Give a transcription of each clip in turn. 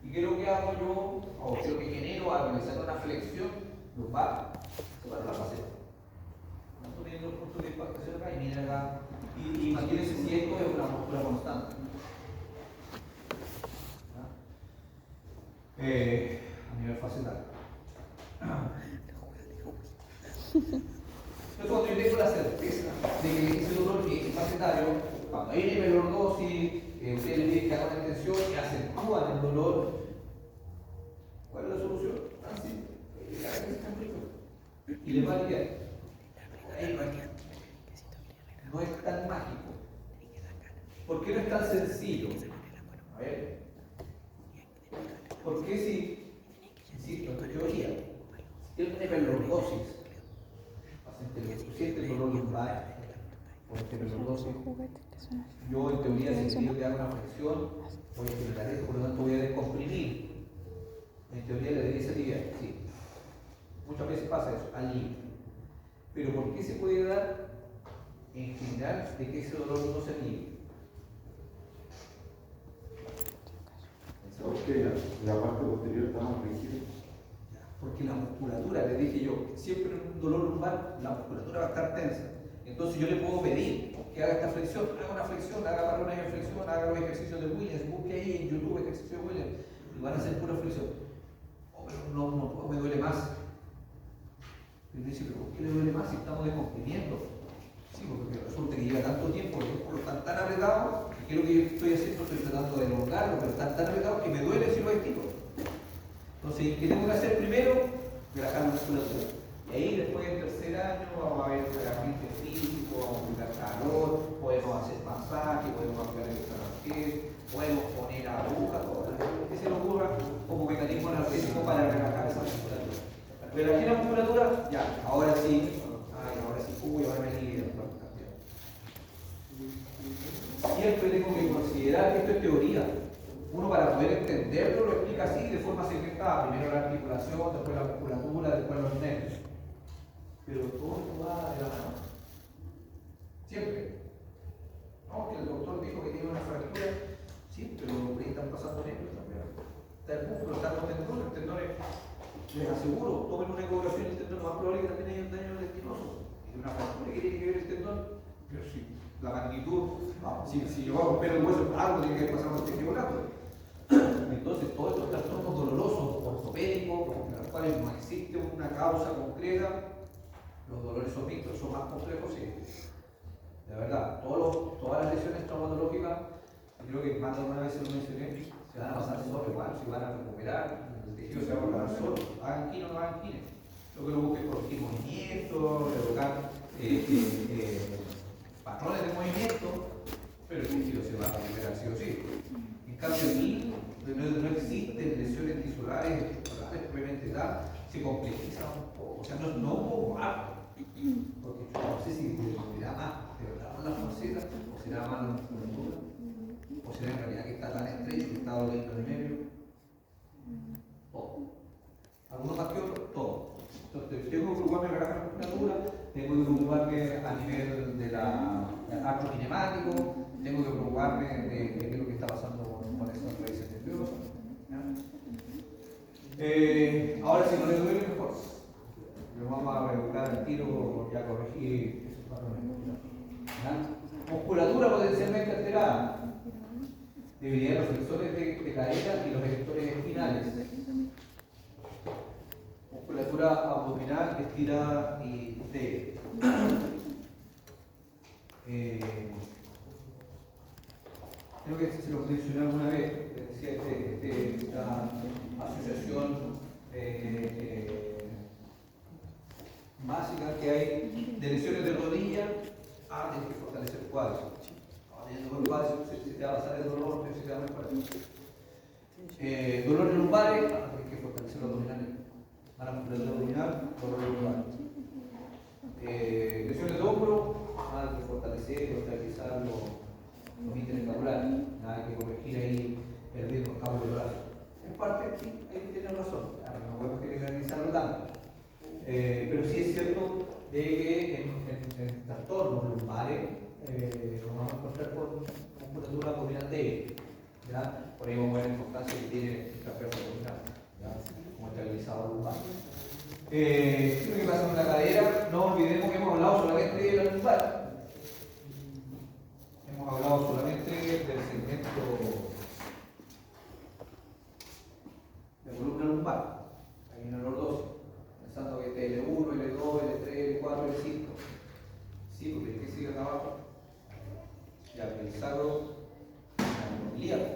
¿Y qué es lo que hago yo? O qué es lo que genero al realizar una flexión lumbar? Separo la faceta. Estoy teniendo los puntos de impactación acá y miren acá. Y imagínense si esto es una postura constante. A nivel facetal. Entonces, cuando yo tengo la certeza de que ese dolor que es facetario, cuando hay hiperlordosis, ustedes les piden que hagan una extensión y acentúan el dolor, ¿cuál es la solución? Tan simple. Y les va a aliviar. No es tan mágico. ¿Por qué no es tan sencillo? A ver. ¿Por qué si, insisto, en teoría, si tiene una hiperlordosis, siente el dolor lumbar, por hiperlordosis, yo en teoría si quiero que haga una flexión, voy a generar esto, por lo tanto voy a descomprimir. En teoría le debería aliviar, sí. Muchas veces pasa eso, alivio. Pero ¿por qué se puede dar en general de que ese dolor no se alivie? Porque la parte posterior está más rígida. Porque la musculatura, le dije yo, siempre en un dolor lumbar, la musculatura va a estar tensa. Entonces yo le puedo pedir que haga esta flexión, haga una flexión, haga patrones de flexión, haga los ejercicios de Williams, busque ahí en YouTube ejercicios de Williams, y van a hacer pura flexión. Oh, pero no puedo, me duele más. Y me dice, pero ¿por qué le duele más si estamos descomprimiendo? Sí, porque resulta que lleva tanto tiempo, los músculos están tan apretados, que lo que yo estoy haciendo, estoy tratando de elongarlo, pero están tan apretados que me duele si lo estiro. Entonces, ¿qué tengo que hacer primero? Relajar la musculatura. Y ahí después del tercer año vamos a ver tratamiento físico, vamos a aplicar calor, podemos hacer masaje, podemos aplicar el extrarraqués, podemos poner agujas, todo lo que se nos ocurra como mecanismo analgésico para relajar esa musculatura. Relajé la musculatura, ya, ahora sí, uy, ahora me libero. Siempre tengo que considerar que esto es teoría. Uno para poder entenderlo lo explica así de forma segmentada. Primero la articulación, después la musculatura, después los nervios. Pero todo esto va de la mano. Siempre. No, que el doctor dijo que tiene una fractura. Sí, pero por ahí están pasando nervios también. Está el músculo, están los tendones. Les aseguro, tomen una ecografía en el tendón, lo más probable que también haya un daño tendinoso. Y una fractura que tiene que ver el tendón. Pero sí, la magnitud, si yo hago romper el hueso, algo tiene que pasar con el tejido blando. Entonces, todos estos trastornos dolorosos ortopédicos, en los cuales no existe una causa concreta, los dolores son mixtos, son más complejos, sí. De verdad, todas las lesiones traumatológicas, creo que más de una vez se lo mencioné, se van a pasar solo igual, se van a recuperar, el tejido se va a recuperar solo, hagan quino o no hagan quino. Lo que lo busquen es corregir movimientos, revocar patrones de movimiento, pero el tejido se va a recuperar sí o sí. En cambio aquí no existen lesiones tisulares propiamente tal, se complejiza un poco, o sea, no un poco más, porque no sé si será más, la faceta, o será más la musculatura, o será en realidad que está tan estrecho que está doliendo en el medio, todo. Algunos más que otros, todo. Entonces, tengo que preocuparme de relajar la musculatura, tengo que preocuparme a nivel de la artrokinemático, tengo que preocuparme de qué es lo que está pasando con esas raíces nerviosas. Ahora, si no le duele, mejor. Lo vamos a reeducar al tiro, ya corregir esos patrones. Musculatura potencialmente alterada. Debilidad de los flexores de cadera y los efectores espinales. Musculatura abdominal estirada y débil. Creo que se lo mencioné alguna vez, decía esta asociación básica que hay de lesiones de rodilla, tienes que fortalecer el cuádriceps. Teniendo el cuádriceps se te va a pasar el dolor, pero se te va a mejorar. Dolores lumbares, tienes que fortalecer los abdominales. La musculatura abdominal, dolores lumbares. Lesiones de hombro, nada que fortalecer y estabilizar los intercapulares, nada que corregir ahí perdiendo los cabos de brazo. En parte, sí, ahí tienes razón, no podemos generalizarlo tanto. Pero sí es cierto de que en trastornos lumbares nos vamos a encontrar con musculatura abdominal débil. ¿ya? Por ahí vamos a ver la importancia que tiene el trapeo abdominal, ¿ya? Como estabilizador lumbar. ¿Qué es lo que pasa con la cadera? No olvidemos que hemos hablado solamente de la lumbar. Hemos hablado solamente del segmento de columna lumbar. Ahí en el lordosis. Pensando que este L1, L2, L3, L4, L5. Sí, porque es que sigue acá abajo. Ya, el sacro ilíaco.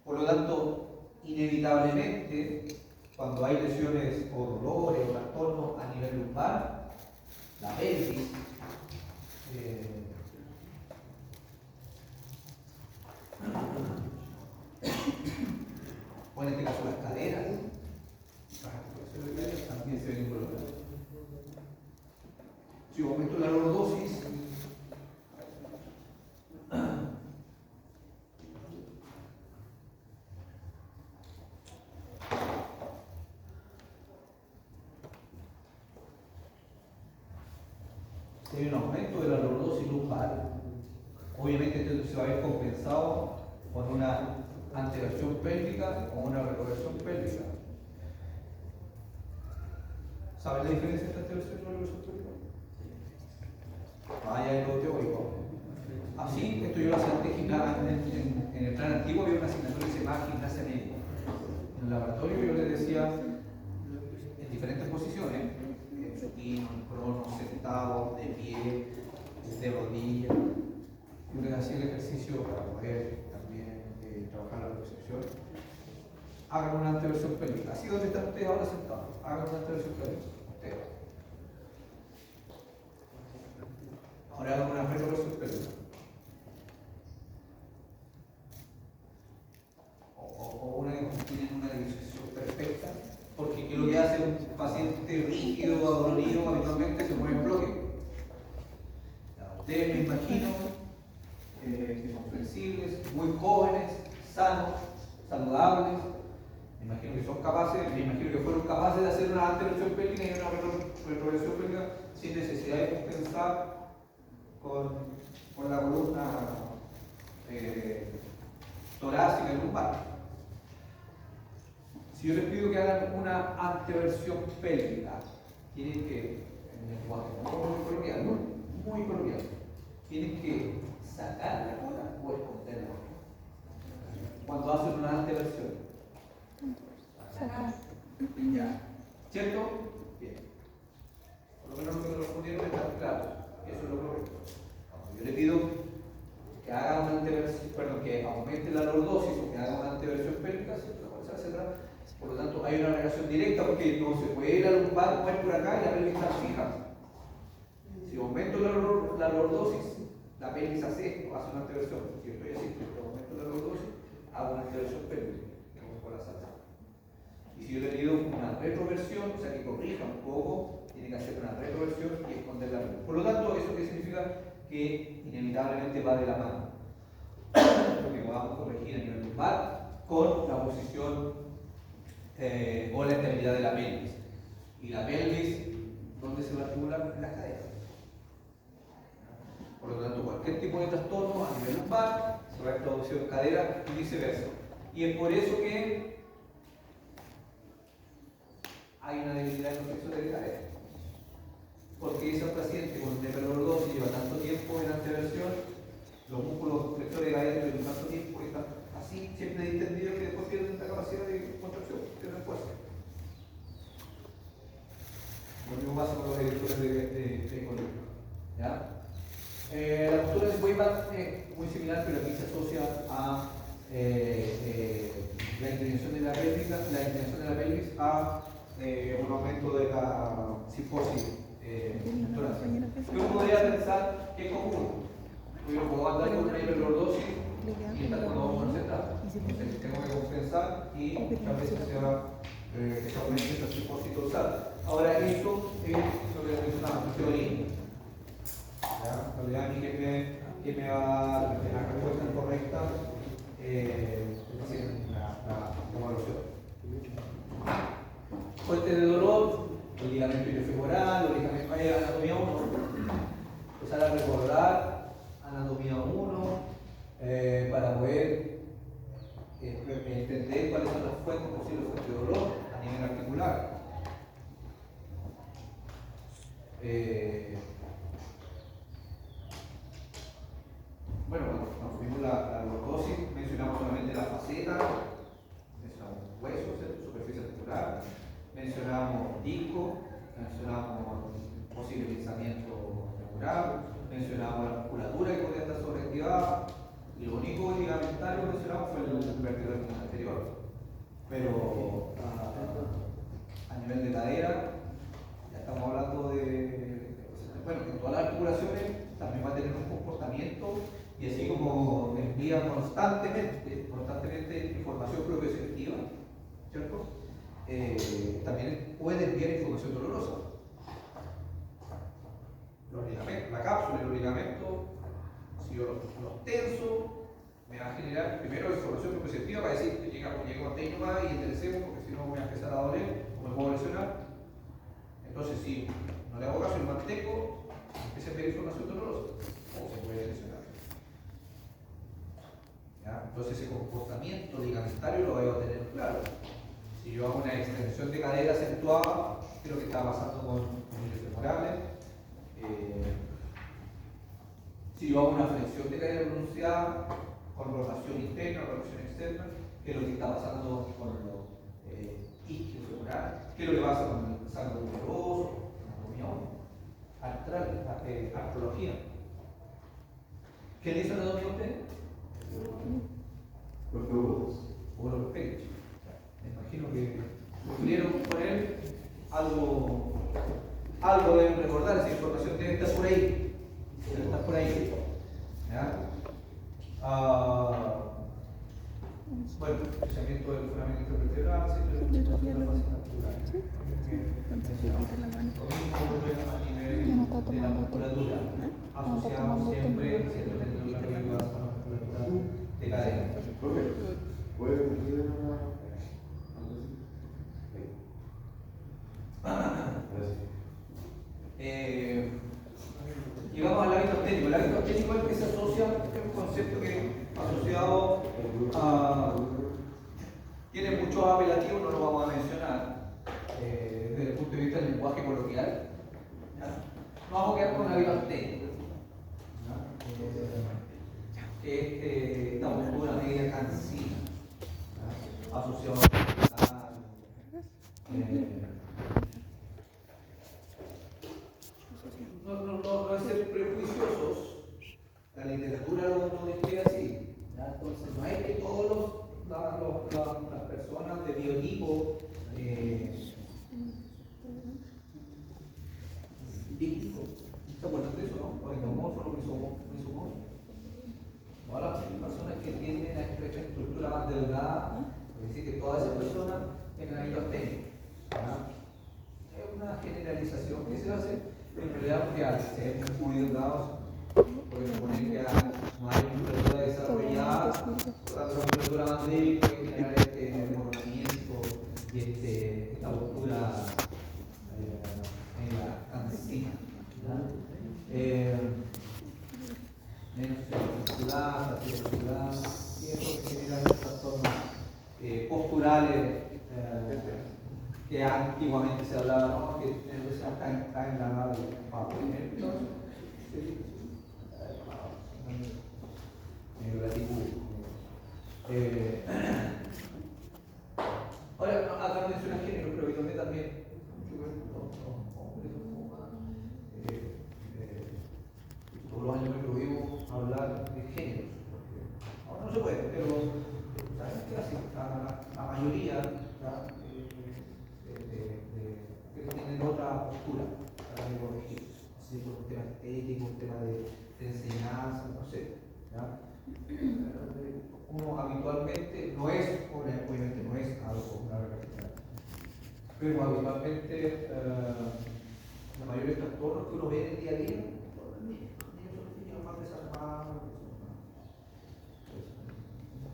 Por lo tanto, inevitablemente, cuando hay lesiones o dolores o trastornos a nivel lumbar, la pelvis o en este caso las caderas, también se ven involucradas. Si aumento la lordosis, si hay un aumento de la lordosis lumbar, obviamente esto se va a ver compensado con una anteversión pélvica o una retroversión pélvica. ¿Sabes la diferencia entre anteversión y retroversión pélvica? Vaya lo teórico. Así, esto yo lo hacía antes en el plan antiguo, había una asignatura que se llamaba gimnasia médica. En el laboratorio yo les decía en diferentes posiciones, en supino, en crono, sentado, de pie, de rodillas. Yo les hacía el ejercicio para poder también trabajar la percepción. Hagan una anteversión pélvica. Así donde están ustedes ahora sentados. Hagan una anteversión pélvica. Ustedes. Ahora hagan una retroversión pélvica. O una que tienen una disociación perfecta. Porque ¿qué es lo que hace un paciente rígido o adolorido? Habitualmente se mueve en bloque. Ustedes me imagino que son flexibles, muy jóvenes, sanos, saludables. Me imagino que son capaces, me imagino que fueron capaces de hacer una anteversión pélvica y una retroversión pélvica sin necesidad de compensar con la columna torácica y lumbar. Si yo les pido que hagan una anteversión pélvica, tienen que, en el lenguaje muy coloquial, tienen que sacar la cola o esconderla. Cuando hacen una anteversión. Sacar. Ya. ¿Cierto? Bien. Por lo menos lo que me respondieron está claro. Eso es lo correcto. Yo le pido que haga una anteversión, perdón, que aumente la lordosis o que haga una anteversión pélvica, etc. Por lo tanto, hay una relación directa porque no se puede ir a lumbar, mover por acá y la pelvis está fija. Si aumento la lordosis, la pelvis hace esto, hace una anteversión. Si estoy así, si aumento la lordosis, hago una anteversión pélvica, que por la salsa. Y si yo le pido una retroversión, o sea que corrija un poco, tiene que hacer una retroversión y esconder la pelvis. Por lo tanto, ¿eso qué significa? Que inevitablemente va de la mano. Porque podamos corregir a nivel lumbar con la posición o la estabilidad de la pelvis. Y la pelvis, ¿dónde se va a articular? En las caderas. Por lo tanto, cualquier tipo de trastorno a nivel lumbar se va a introducir en cadera y viceversa. Y es por eso que hay una debilidad en los flexores de cadera. Porque esa paciente con hiperlordosis lleva tanto tiempo en anteversión, los músculos flexores de cadera llevan tanto tiempo y están así, siempre distendidos, que después pierden la capacidad de contracción, pierden fuerza. Lo mismo pasa con los directores de columna. ¿Ya? La postura de Weyback es muy similar, pero aquí se asocia a la inclinación de la pelvis a un aumento de la cifosis torácica. Yo podría pensar que es común. Yo puedo andar con una hiperlordosis y estar con los ojos sentados. Entonces tengo que compensar y muchas veces se aumenta esta cifosis dorsal. Ahora, eso es lo que es una teoría. En realidad, a mí que me va a la respuesta correcta la evaluación. Fuente de dolor, el ligamento iliofemoral, el ligamento de anatomía 1. Empezar a recordar anatomía 1 para poder entender cuáles son las fuentes posibles de fuentes de dolor a nivel articular. Bueno, cuando vimos la lordosis, mencionamos solamente la faceta, mencionamos huesos, superficie articular, mencionamos disco, mencionamos posible pensamiento neural, mencionamos la musculatura que podría estar sobreactivada, y lo único ligamentario que mencionamos fue el vertebral anterior. Pero a nivel de cadera, ya estamos hablando bueno, en todas las articulaciones también va a tener un comportamiento, y así como envía constantemente información propioceptiva, ¿cierto? También puede enviar información dolorosa. Los ligamentos, la cápsula y los ligamentos, si yo los tenso, me va a generar primero información propioceptiva para decir que llega a teño más y enderecemos, porque si no me voy a empezar a doler o me puedo lesionar. Entonces, si no le hago caso y lo mantengo, empieza a enviar información dolorosa o se puede lesionar. ¿Ya? Entonces, ese comportamiento ligamentario lo voy a tener claro. Si yo hago una extensión de cadera acentuada, ¿qué es lo que está pasando con los femorales? Si yo hago una flexión de cadera pronunciada con rotación interna, rotación externa, ¿qué es lo que está pasando con los isquios femorales? ¿Qué es lo que pasa con el sangre numeroso, anatomía, artrología? ¿Qué le hizo la anatomía a usted? Los globos. O los pechos. Me imagino que sufrieron con él algo deben recordar, esa información debe estar por ahí. Debe estar por ahí. ¿Ya? Bueno, especiamiento del foramen intervertebral, de la fase natural. A nivel de la musculatura, asociamos siempre la musculatura de cadera. ¿Puede cumplir una? Llegamos al hábito técnico. El hábito técnico es el que se asocia, es un concepto que asociado a. Tiene muchos apelativos, no lo vamos a mencionar desde el punto de vista del lenguaje coloquial. ¿Ya? Nos vamos a quedar con hábitos técnicos. Esta postura media cansina, asociado a no es ser prejuiciosos, la literatura lo describe así. ¿Ya? Entonces, no es que todas las personas de biotipo díptico, ¿se acuerdan de eso, no? O endomorfo, o mesomorfo. Todas las personas que tienden a esta estructura más delgada, es decir, que todas esas personas tengan hábitos técnicos. Es una generalización que se hace. En realidad, porque al ser muy delgados, puede suponer que no hay musculatura desarrollada, por tanto, la musculatura más débil puede generar este desmoronamiento y esta postura en la cansina. Menos muscular, muscular, y eso genera estas formas posturales que antiguamente se hablaba, ¿no? Que está en la nada del papel. Ahora, acá menciona género, pero donde también todos los años me prohíbo hablar de géneros. Ahora no se puede, pero ¿sabes qué hace? La mayoría que tienen otra postura para corregir, así por un tema estético, un tema de enseñanza, no sé. ¿Ya? Uno habitualmente no es, obviamente no es algo una realidad, pero habitualmente la mayoría de trastornos que uno ve en el día a día, los niños son los niños más desarmados.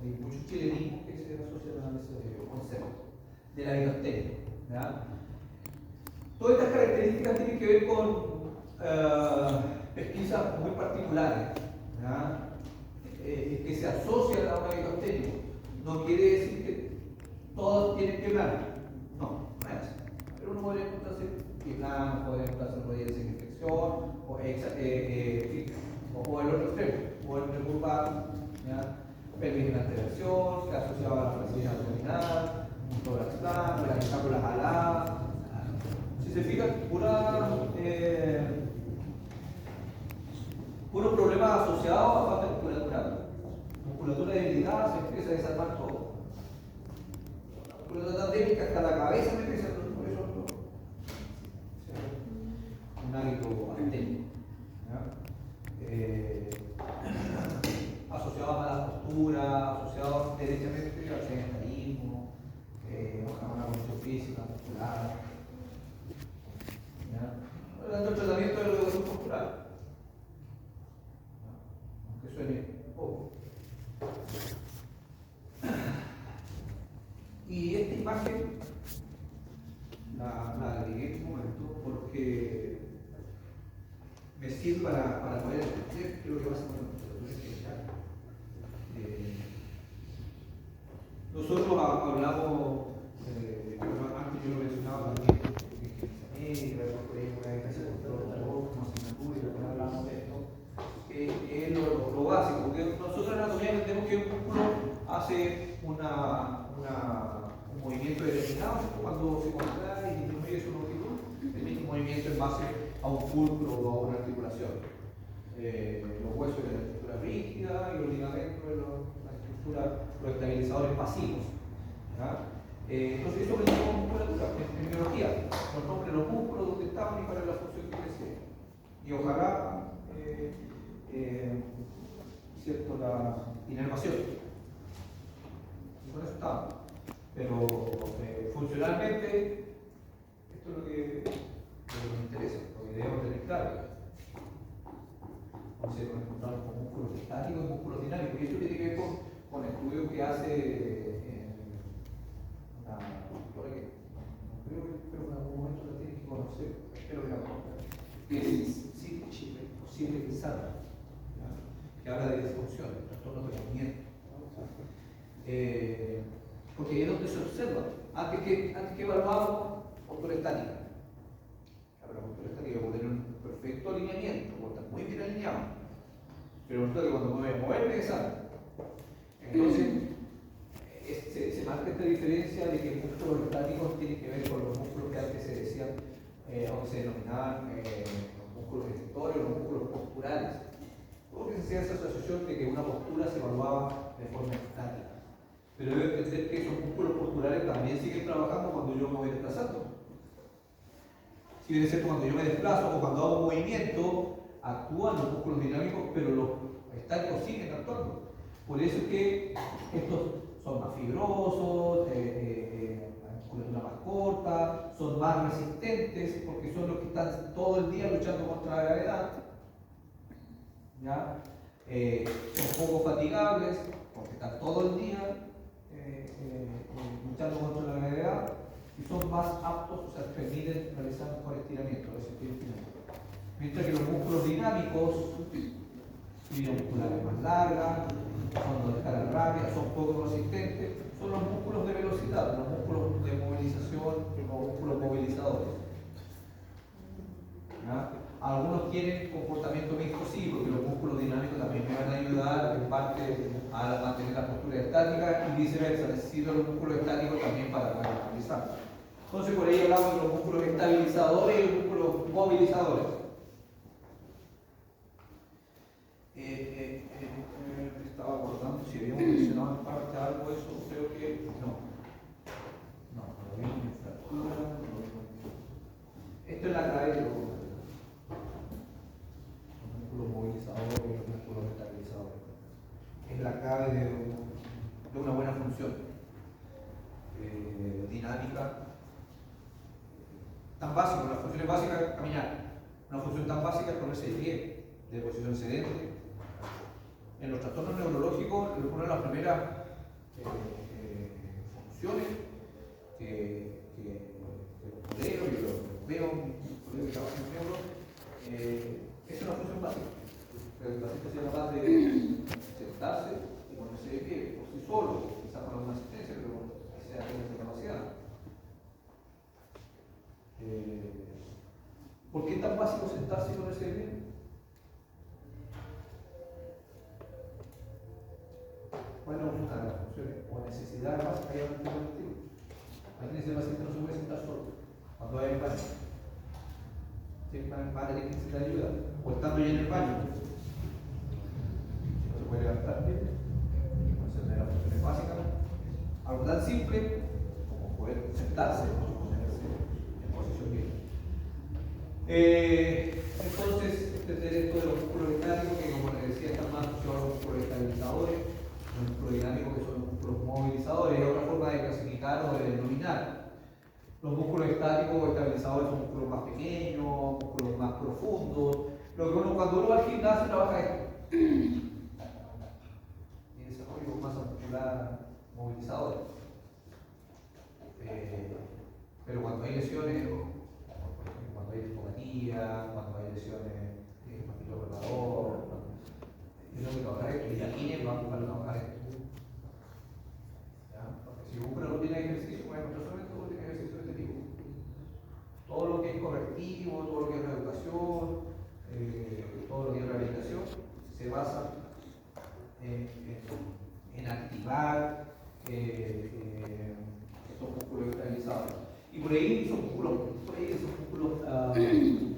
Hay muchos chilenismos que se asocian a ese concepto de la vida técnica. Todas estas características tienen que ver con pesquisas muy particulares, que se asocian a un hábito técnico. no quiere decir que todos tienen que planar. No, no es así. Pero uno podría encontrarse que plano, podría encontrarse rodillas sin infección, o el otro extremo, o el recurvado, pelvis en anteversión, que asociado a la flexibilidad abdominal, un tórax plano, las escápulas aladas. Si se fijan, puros problemas asociados a falta de musculatura. Musculatura debilitada se empieza a desarmar todo. La musculatura tan débil que hasta la cabeza me empieza a por eso un hábito artémico. Asociado a mala postura, asociado derechamente al sedentarismo, a una condición física, muscular. Dando el tratamiento de la educación postural. Aunque suene poco. Y esta imagen la agregué en un momento porque me sirve para poder entender qué es lo que pasa con la musculatura en general. Nosotros hablamos, antes yo lo mencionaba también, una vez que se controló como asignatura y también hablamos de esto, que es lo básico, porque nosotros en anatomía entendemos que un músculo hace un movimiento determinado cuando se contrae y disminuye su longitud, el mismo movimiento en base a un fulcro o a una articulación. Los huesos de la estructura rígida y los ligamentos de los estabilizadores pasivos. Entonces eso lo llamamos musculatura en biología, los nombres de los músculos, dónde estaban y cuál es la función que ejercen. Y ojalá, cierto, la inervación. Y con eso estamos. Pero funcionalmente, esto es lo que me interesa, lo que debemos tener claro. Entonces nos encontramos con músculos estáticos y músculos dinámicos, y esto tiene que ver con estudios que hace una doctora que creo que en algún momento la tienen que conocer, espero que la conozcan, que es Silvia Quintana, que habla de disfunción, de trastorno de movimiento. Porque es donde se observa. Antes que evaluamos postura estática. La postura estática puede tener un perfecto alineamiento, puede estar muy bien alineado. Pero resulta que cuando me voy a mover me desarma. Entonces, se marca esta diferencia de que músculos estáticos tienen que ver con los músculos que antes se decían, o que se denominaban los músculos receptores, los músculos posturales. Porque se hacía esa asociación de que una postura se evaluaba de forma estática. Pero debe entender que esos músculos posturales también siguen trabajando cuando yo me voy desplazando. Si bien es cierto, cuando yo me desplazo o cuando hago un movimiento, actúan los músculos dinámicos, pero los estáticos siguen actuando. Por eso es que estos son más fibrosos, la musculatura más corta, son más resistentes, porque son los que están todo el día luchando contra la gravedad. ¿Ya? Son poco fatigables, porque están todo el día luchando contra la gravedad, y son más aptos, o sea, permiten realizar mejor estiramiento, mientras que los músculos dinámicos, fibras musculares más largas, son de escala rápida, son poco resistentes, son los músculos de velocidad, los músculos de movilización, los músculos movilizadores. ¿Ya? Algunos tienen comportamiento mixto, sí, porque los músculos dinámicos también me van a ayudar en parte a mantener la postura estática y viceversa, necesito los músculos estáticos también para estabilizar. Entonces por ahí hablamos de los músculos estabilizadores y los músculos movilizadores. Estaba acordando si habíamos mencionado en parte algo de eso, creo que no. No habíamos en fractura, esto es la clave de los músculos movilizadores y los músculos estabilizadores. Es la clave de una buena función dinámica. Tan básico, la función es básica, caminar. Una función tan básica es ponerse de pie, de posición sedente. En los trastornos neurológicos, una de las primeras funciones que los leo y los veo, que trabajan en neuro, es una función básica. El paciente sea capaz de sentarse y ponerse de pie por sí solo, quizás con básico sentarse y ponerse de pie? ¿Cuál es una de las funciones o necesidades básicas que hay en el colectivo? Imagínense, el paciente no se puede sentar solo cuando hay el baño. Va a tener que necesitar ayuda, o estando ya en el baño. Si no se puede levantar bien, entonces de las funciones básicas, algo tan simple como poder sentarse o ponerse en posición bien. Entonces, entender esto de los músculos estáticos, que como les decía, están más asociados a los músculos estabilizadores, los músculos dinámicos, que son los músculos movilizadores, es otra forma de clasificar o de denominar. Los músculos estáticos o estabilizadores son músculos más pequeños, músculos más profundos. Lo que cuando uno va al gimnasio trabaja esto. Y desarrollo masa muscular movilizadora. Pero cuando hay lesiones, cuando hay discopatía, cuando hay lesiones de papilo rotador, yo tengo que trabajar esto. Y aquí me van a trabajar esto. Porque si busco una rutina de ejercicio, bueno, no solamente rutina de ejercicio de este tipo. Todo lo que es correctivo, todo lo que es reeducación, todo lo que es rehabilitación, se basa en activar estos músculos estabilizados. Y por ahí son músculos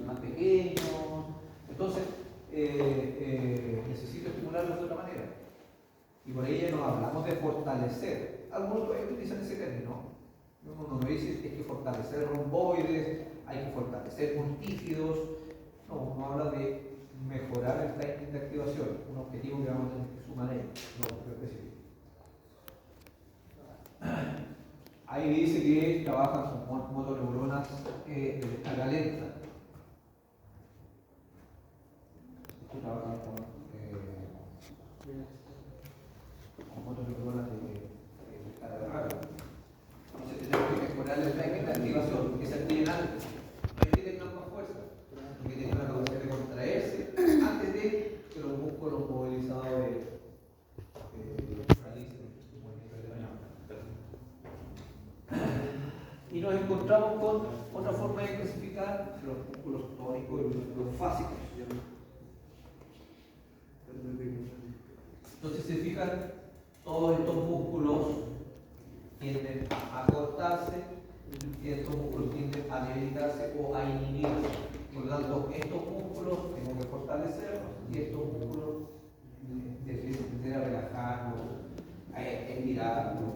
más pequeños. Entonces, necesito estimularlos de otra manera. Y por ahí ya nos hablamos de fortalecer. Algunos todavía utilizan ese término. Uno no dice que hay que fortalecer romboides, hay que fortalecer multífidos. No, uno habla de mejorar el timing de activación, un objetivo que vamos a tener que sumar ahí, no específico. Ahí dice que trabajan con motoneuronas de descarga lenta. Trabajan con motoneuronas de descarga rápida. Entonces tenemos que mejorar el timing de activación, que se activen antes. No hay que tengan más fuerza, sino que tengan la capacidad de contraerse antes de que los músculos movilizadores realicen su movimiento de mañana. Y nos encontramos con otra forma de clasificar los músculos tónicos y los músculos fásicos. Entonces, se fijan, todos estos músculos tienden a acortarse y estos músculos tienden a debilitarse o a inhibirse. Por lo tanto, estos músculos tengo que fortalecerlos y estos músculos tender a relajarlos, a estirarlos.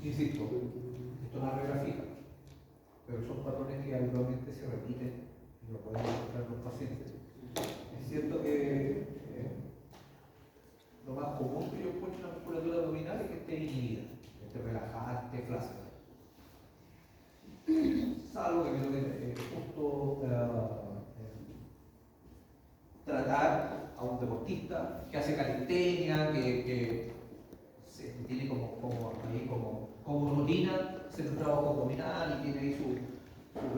Insisto, esto no es regla fija, pero son patrones que habitualmente se repiten y lo podemos encontrar en los pacientes. Es cierto que lo más común que yo encuentro en la musculatura abdominal es que esté inhibida, que esté relajada, que esté flácida. Salvo que me toque justo tratar a un deportista que hace calistenia, que tiene como rutina hacer un trabajo abdominal y tiene ahí su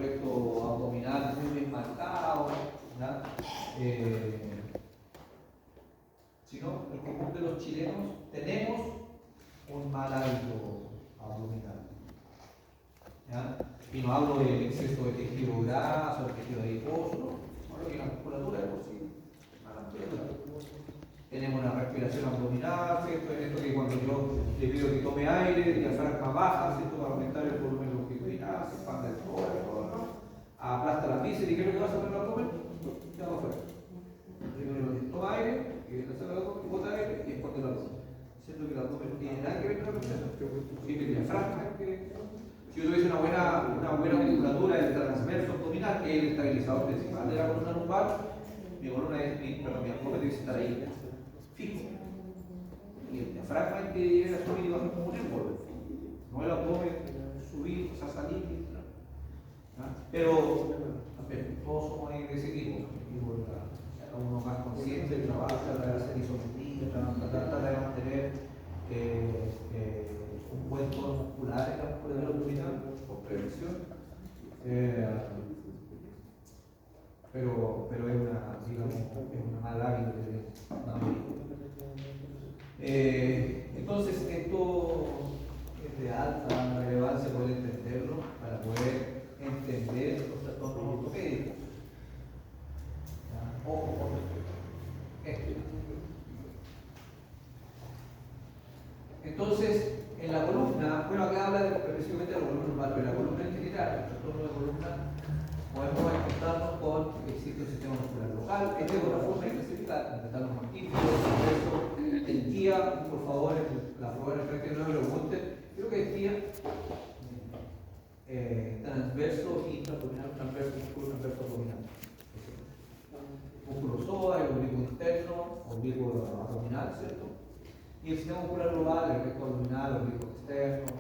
recto abdominal muy bien marcado. Si no, el común de los chilenos tenemos un mal hábito abdominal. ¿Ya? Y no hablo del exceso de tejido graso, de tejido adiposo, no, hablo de la musculatura de por sí, mala musculatura. Tenemos una respiración abdominal, ¿cierto? En esto que cuando yo le pido que tome aire, el diafragma baja, ¿cierto? Para aumentar el volumen longitudinal, se expande el tórax, ¿no? Aplasta la bíceps y ¿qué es lo que va a hacer el abdomen? Ya va afuera. Primero toma aire, que le saca el abdomen, bota aire y expande el abdomen. Siendo que el abdomen no tiene nada que ver con la respiración. Sí, que el diafragma, si yo tuviese una buena musculatura del transverso abdominal, que es el estabilizador principal de la columna lumbar, mi abdomen debe estar ahí, fijo. Y el diafragma es que llega a subir y bajar como un émbolo. No el abdomen subir, o sea, salir. Pero también, todos somos ahí de ese equipo. Uno más consciente, trabaja, trata de hacer isometría, trata de mantener un buen tono muscular en la musculatura abdominal por prevención. Pero es una mala hábito entonces esto es de alta relevancia poder entenderlo para poder entender Entonces, en la columna, bueno, acá habla específicamente de la columna lumbar, pero en la columna en general, en el trastorno de columna, podemos encontrarnos con que existe un sistema muscular local. Esta es otra forma de clasificar, intentar los motivos, eso, el guía, por favor, la prueba en el frente no me lo pregunten. Creo que decía transverso, intraabdominal, transverso, músculo transverso abdominal. Músculo psoas, el oblicuo interno, oblicuo abdominal, ¿cierto? Y el sistema muscular global, el recto abdominal, el oblicuo externo.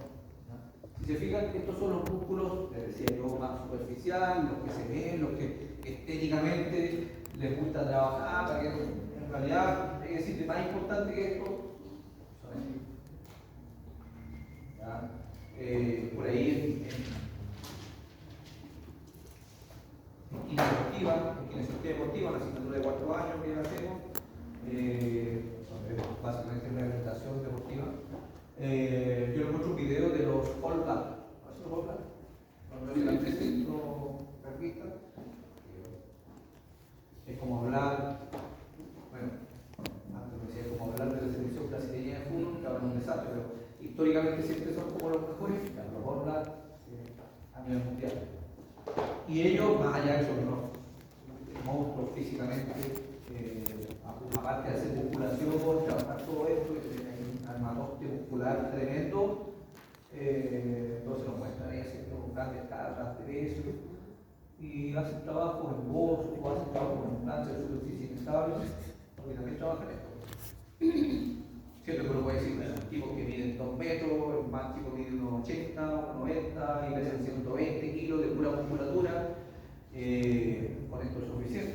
¿No? Si se fijan, estos son los músculos, les decía yo, más superficial, los que se ven, los que estéticamente les gusta trabajar, para que en realidad, es decir, más importante que esto, son aquí. Por ahí en kinesiología deportiva, una asignatura de 4 años que hacemos, básicamente rehabilitación deportiva. Yo les muestro un video de los All Black. ¿Conoces los All Black? Cuando los rugbyistas. Es como hablar, bueno, antes me decía como hablar de la selección brasileña de fútbol, que ahora es un desastre, pero históricamente siempre son como los mejores, los All Black a nivel mundial. Y ellos, más allá de eso, no monstruos físicamente, aparte de hacer musculación, trabajar todo esto, que tiene un armatoste muscular tremendo, entonces nos muestran ahí haciendo grandes cargas de peso y hacen trabajo en voz o hacen trabajo en plancha de superficie inestable, porque también trabajan esto. Cierto que uno puede decir que son tipos que miden 2 metros, el más tipo mide unos 80, unos 90 y pesan 120 kilos de pura musculatura. Con esto es suficiente.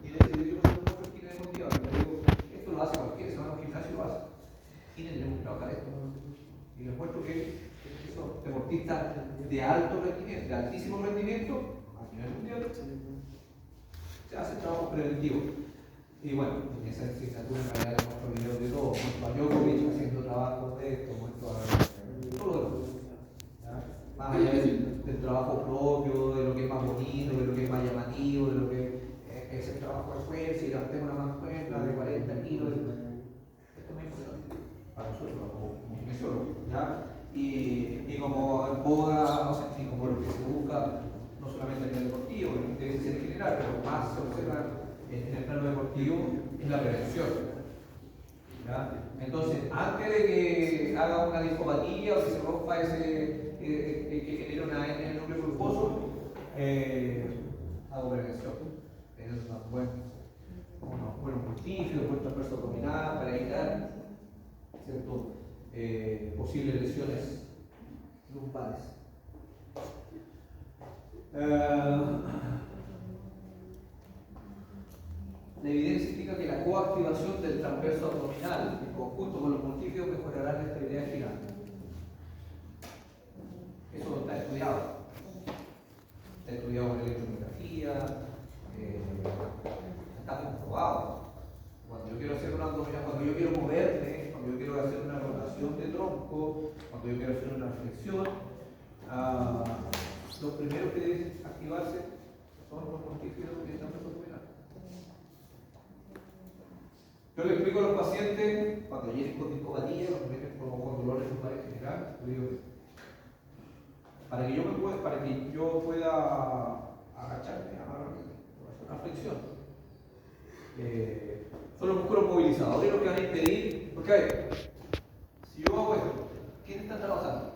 Y les digo, yo no tengo esquina deportiva, pero digo, esto lo hace cualquiera, se va a un gimnasio y lo hace. Y tenemos que trabajar esto. Y les muestro que son deportistas de alto rendimiento, de altísimo rendimiento, a nivel mundial, se hace trabajo preventivo. Y bueno, en esa asignatura en realidad les muestro videos de todo, muestro a Djokovic haciendo trabajo de esto, muestro a todo. Más allá del trabajo propio, de lo que es más bonito, de lo que es más llamativo, de lo que es el trabajo de fuerza y levantemos una mancuerna de 40 kilos. Esto es muy importante para nosotros como kinesiólogos, ¿ya? Y como en boga, o sea, y como lo que se busca, no solamente en el deportivo, debe ser en general, pero más se observa en el plano deportivo, es la prevención. ¿Ya? Entonces, antes de que haga una discopatía o que se rompa ese, que genere una hernia en el núcleo pulposo, hago prevención. Tener unos buenos multífidos, buen transverso abdominal para evitar, ¿cierto? Posibles lesiones lumbares. La evidencia indica que la coactivación del transverso abdominal en conjunto con los multífidos mejorará la estabilidad espinal. Eso está estudiado. Está estudiado con electromiografía, está comprobado. Cuando yo quiero hacer una abdominal, cuando yo quiero moverme, cuando yo quiero hacer una rotación de tronco, cuando yo quiero hacer una flexión, los primeros que deben activarse son los multífidos del transverso abdominal. Yo le explico a los pacientes, cuando vienen con discopatía, cuando vienen con dolores lumbares en general, les digo, para que yo pueda agacharme, hacer una flexión. Son los músculos movilizadores los que van a impedir, porque a ver, si yo hago esto, ¿quién está trabajando?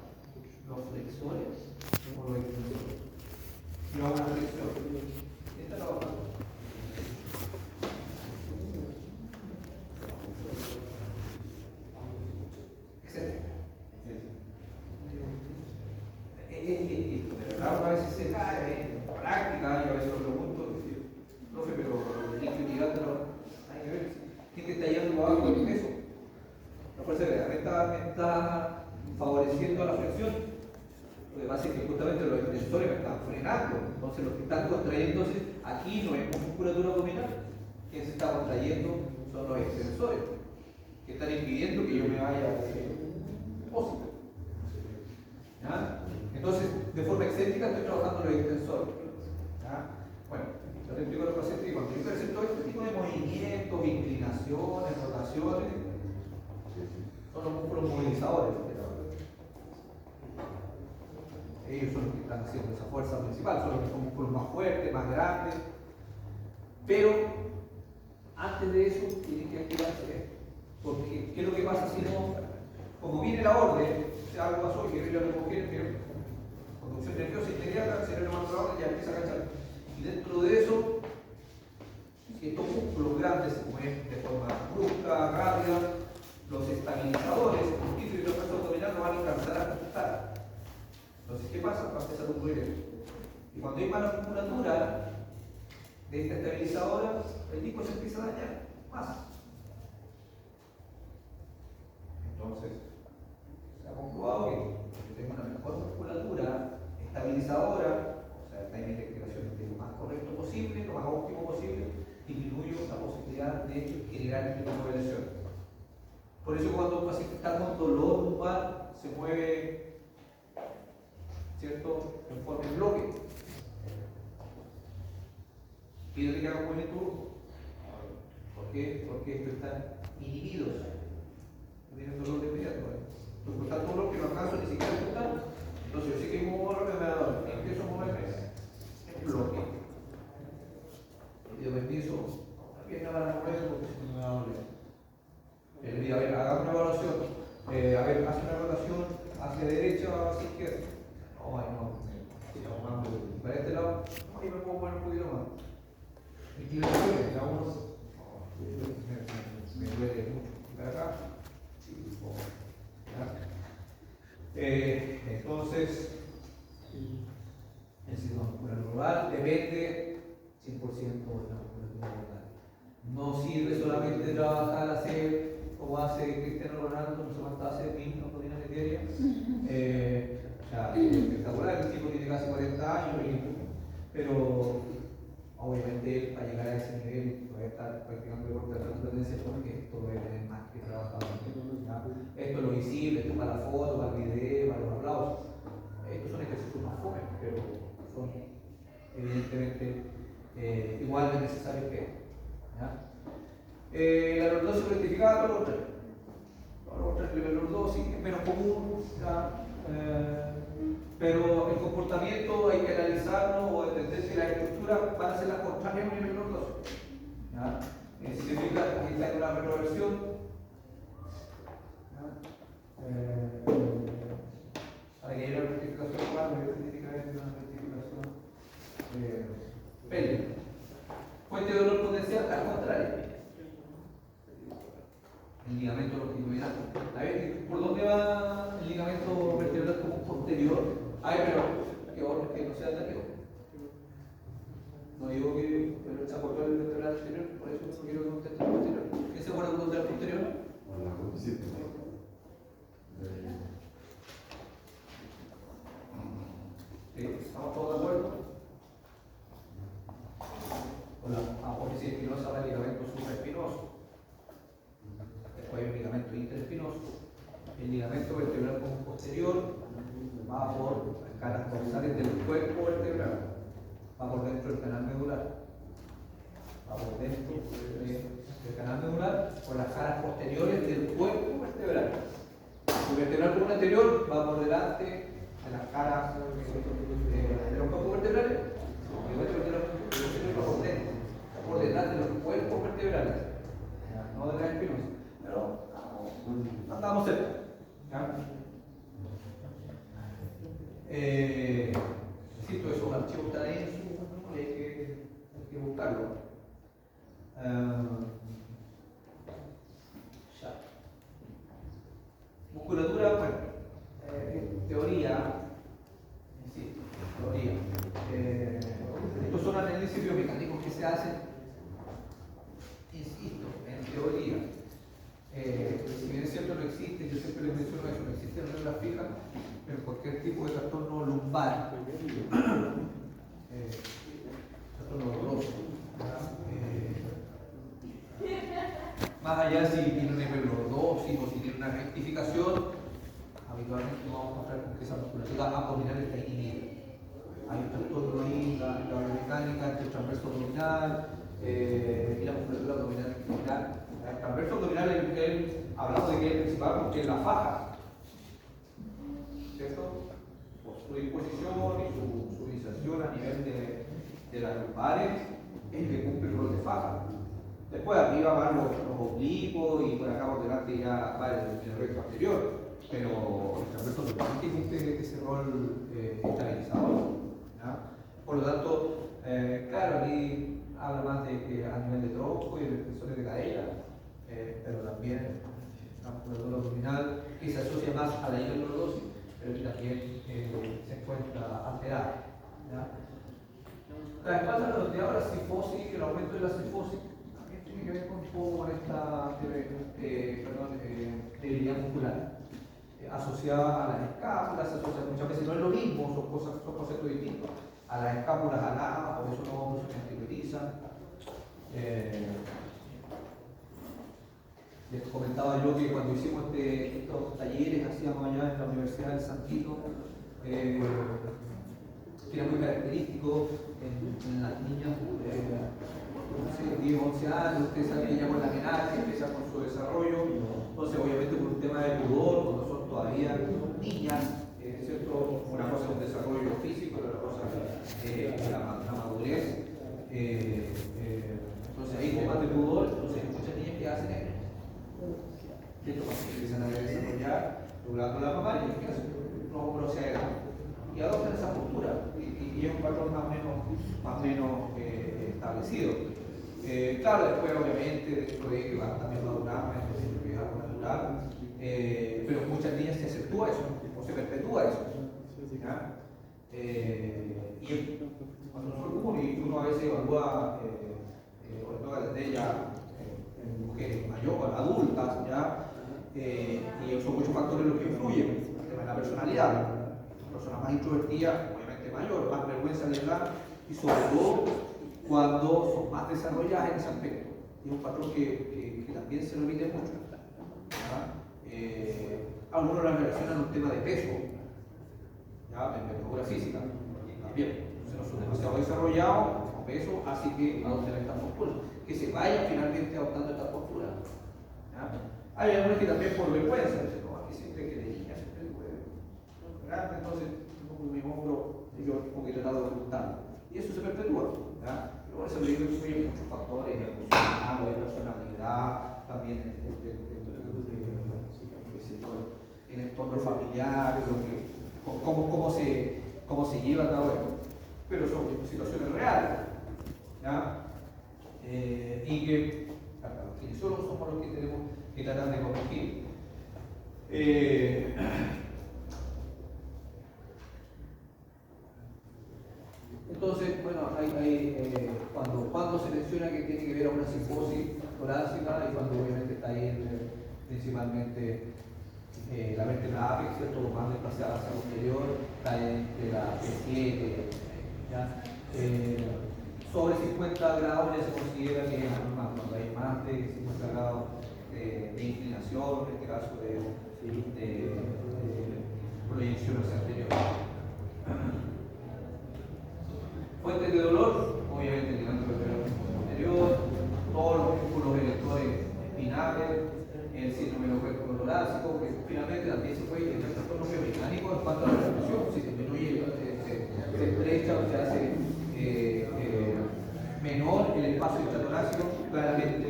¿Los flexores o los extensores? Si yo hago una flexión, ¿quién está trabajando? Claro, a veces se cae en práctica, yo a veces lo pregunto, profe, pero el liquididad hay que ver, ¿quién te está llevando abajo del peso? La fuerza de gravedad me está favoreciendo la flexión. Lo que pasa es que justamente los extensores me están frenando, entonces los que están contrayéndose aquí no es musculatura abdominal, quien se está contrayendo son los extensores, que están impidiendo que yo me vaya a hacer depósito. ¿Ya? Entonces, de forma excéntrica estoy trabajando los extensores. ¿Ya? Bueno, yo te explico a los pacientes que cuando yo presento este tipo de movimientos, inclinaciones, rotaciones, movilizadores. Ellos son los que están haciendo esa fuerza principal, son los que son músculos más fuertes, más grandes. Pero antes de eso tienen que activarse esto. Porque, ¿qué es lo que pasa si no? Como viene la orden, si algo pasó y que yo lo cogí, conducción nerviosa inmediata, el cerebro manda la orden y ya empieza a cachar. Y dentro de eso, si estos músculos grandes se mueven de forma brusca, rápida, los estabilizadores, los títulos y los pesos abdominales no van a alcanzar a ajustar. Entonces, ¿qué pasa? Va a empezar un ruido. Y cuando hay mala musculatura de esta estabilizadora, el disco se empieza a dañar más. Entonces, se ha comprobado que tengo una mejor musculatura estabilizadora, o sea, el timing de activación es lo más correcto posible, lo más óptimo posible, disminuyo la posibilidad de generar este tipo de lesión. Por eso cuando un paciente está con dolor lumbar, se mueve, ¿cierto?, en forma de bloque. Pídele que haga un movimiento. ¿Por qué? Porque estos están inhibidos. Tienen dolor de inmediato. Entonces, por tanto, dolor que no alcanzo ni siquiera a ajustar. Entonces, yo sé que hay un dolor que me da dolor. Y empiezo a moverme en bloque. Pido permiso. La pierna para mover porque si no me da dolor. Le digo, a ver, haga una evaluación. A ver, hace una rotación hacia derecha o hacia izquierda. No, ay, no. Para este lado, ahí me puedo poner un poquito más. Y aquí me duele, la uno. Me duele mucho. Para acá. Entonces, el síndrome muscular global depende 100% de la musculatura global. No sirve solamente trabajar, hacer como hace Cristiano Ronaldo, no sé cuánto hace, 1000 abdominales diarias. O sea, es espectacular, el tipo tiene casi 40 años, pero obviamente él, para llegar a ese nivel, va a estar practicando deporte de alta competencia porque esto debe tener más que trabajar. Esto es lo visible, esto es para la foto, para el video, para los aplausos. Estos son ejercicios más jóvenes, pero son evidentemente igual de necesarios que esto. La lordosis rectificada, todos los tres. Todos los tres, la lordosis es menos común, pero el comportamiento hay que analizarlo o entender que las estructuras van a ser las contrarias a un nivel lordosis. Significa que hay una retroversión. Para que haya una rectificación global, significa una rectificación pélvica. Fuente de dolor potencial, al contrario. El ligamento longitudinal. A ver, ¿por dónde va el ligamento vertebral común posterior? Ay, pero que no sea anterior. No digo que se acortó el vertebral anterior, por eso no quiero que conteste el posterior. ¿Qué se acuerda del posterior? Hola, ¿cómo ¿Estamos todos de acuerdo? Con la apófisis espinosa va el ligamento supraespinoso. Después hay un ligamento interespinoso. El ligamento vertebral común posterior va por las caras dorsales del cuerpo vertebral. Va por dentro del canal medular. Va por dentro del canal medular por las caras posteriores del cuerpo vertebral. El vertebral común anterior va por delante de las caras de los cuerpos vertebrales. El vertebral posterior va por dentro, por detrás de los cuerpos vertebrales, no de las espinosas. Pero andamos cerca. Insisto, esos archivos están ahí en su, hay que buscarlo. Ya. Musculatura, bueno, teoría, insisto, teoría. Estos son análisis biomecánicos que se hacen, insisto, en teoría. Si bien es cierto no existe, yo siempre les menciono eso, no existe en regla fija, pero cualquier tipo de trastorno lumbar, trastorno doloroso, más allá si tiene una hiperlordosis o si tiene una rectificación, habitualmente no vamos a encontrar con que esa musculatura abdominal está inhibida. Hay un trastorno ahí, la biomecánica, entre el transverso abdominal y la musculatura abdominal en general. El transverso abdominal es el que hablamos de que es el principal porque es la faja su disposición y su inserción a nivel de las lupares es que cumple el rol de faja. Después arriba van los oblicuos y por acá por delante ya va el recto anterior, pero el recto totalmente cumple ese rol estabilizador. ¿Ya? Por lo tanto, claro, aquí habla más de que a nivel de tronco y de expresores de cadera, pero también la musculatura abdominal que se asocia más a la hiperlordosis, pero que también se encuentra alterada. ¿Ya? La espalda redondeada, la cifosis, el aumento de la cifosis, también tiene que ver con un poco con esta debilidad muscular. Asociada a las escápulas, se asocia muchas veces, no es lo mismo, son conceptos distintos. A las escápulas aladas, por eso los hombros se anticuetizan. Les comentaba yo que cuando hicimos estos talleres hacíamos allá en la Universidad del Santito, que era muy característico en las niñas, no sé, 10 o 11 años, ustedes saben que ya con la menarquia empieza con su desarrollo, entonces obviamente por un tema de pudor, cuando son todavía niñas, ¿cierto? Una cosa es un desarrollo físico, otra cosa es la madurez, entonces hay temas de pudor, entonces hay muchas niñas que hacen esto. Cuando empiezan a desarrollar, doblando la mamá y que hacen los hombros hacia adelante y adoptan esa postura y es un patrón más o menos establecido. Claro, después obviamente dentro de que va también madurando, que es algo natural, pero muchas niñas se acentúa eso o se perpetúa eso. ¿Ya? Y cuando son comunes y uno a veces evalúa sobre todo las de ellas en mujeres mayores, adultas, ¿ya? Y son muchos factores los que influyen, el tema de la personalidad. Las personas más introvertidas, obviamente mayor, más vergüenza les da, y sobre todo cuando son más desarrolladas en ese aspecto. Y es un patrón que también se repite mucho. Algunos la relacionan a un tema de peso, ¿ya? En figura física, también. No son demasiado desarrollados, con peso, así que adopten esta postura. Que se vayan finalmente adoptando esta postura. ¿Ya? Hay algunos que también por vergüenza, dicen, no, aquí siempre que de niña, siempre grande, entonces mi hombro, yo como que he tratado de ocultarlo. Y eso se perpetúa. ¿Ya? Pero bueno, eso le digo que hay muchos factores, emocional, de personalidad, también el entorno familiar, cómo se lleva a cabo esto. Pero son situaciones reales. ¿Ya? Y que los kinesiólogos somos los que tenemos que tratar de corregir. Entonces, bueno, cuando se menciona que tiene que ver a una psicosis torácica y cuando obviamente está ahí principalmente la vértebra apex, ¿cierto? Más desplazada hacia el posterior, está entre la P7, ¿ya? Sobre 50 grados ya se considera que es normal, cuando hay más de 50 grados de inclinación, en este caso de proyección hacia el anterior. Fuentes de dolor, obviamente llegando al anterior, todos los músculos erectores espinales, el síndrome del cuerpo torácico, que finalmente también se puede tener trastorno biomecánico en cuanto a la respiración, si disminuye, se estrecha o se hace menor el espacio intratorácico, claramente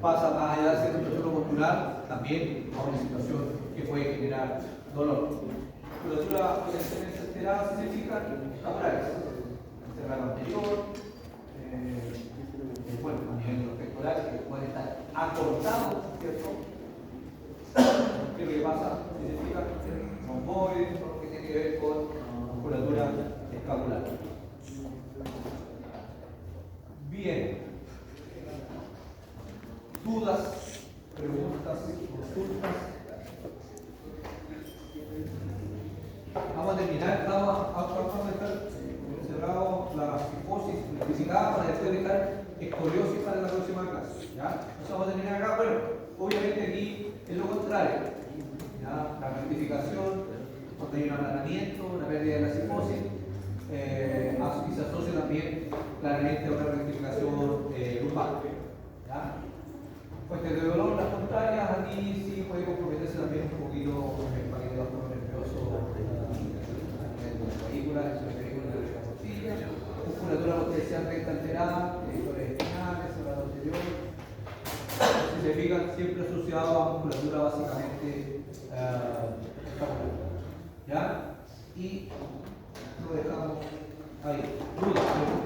pasa más allá de ser un trastorno postural, también a una situación que puede generar dolor. La musculatura potencialmente alterada significa laborales, el cerrado anterior, bueno, a nivel de los pectorales que pueden estar acortados, ¿cierto? ¿Qué es lo que pasa? Significa romboides, todo lo que tiene que ver con musculatura escapular. Bien. Dudas, preguntas, consultas. Vamos a terminar, vamos a dejar cerrado la psicosis simplificada para después dejar escoliosis para la próxima clase. ¿Ya? Entonces vamos a terminar acá. Bueno, obviamente aquí es lo contrario. ¿Ya? La rectificación, cuando hay un aplanamiento, una pérdida de la psicosis, y se asocia también claramente a una rectificación lumbar. ¿Ya? Fuentes de dolor, las contrarias, aquí sí puede comprometerse también un poquito con el se fijan, siempre asociado a musculatura básicamente escapular. ¿Ya? Y lo dejamos ahí. Dudas, preguntas.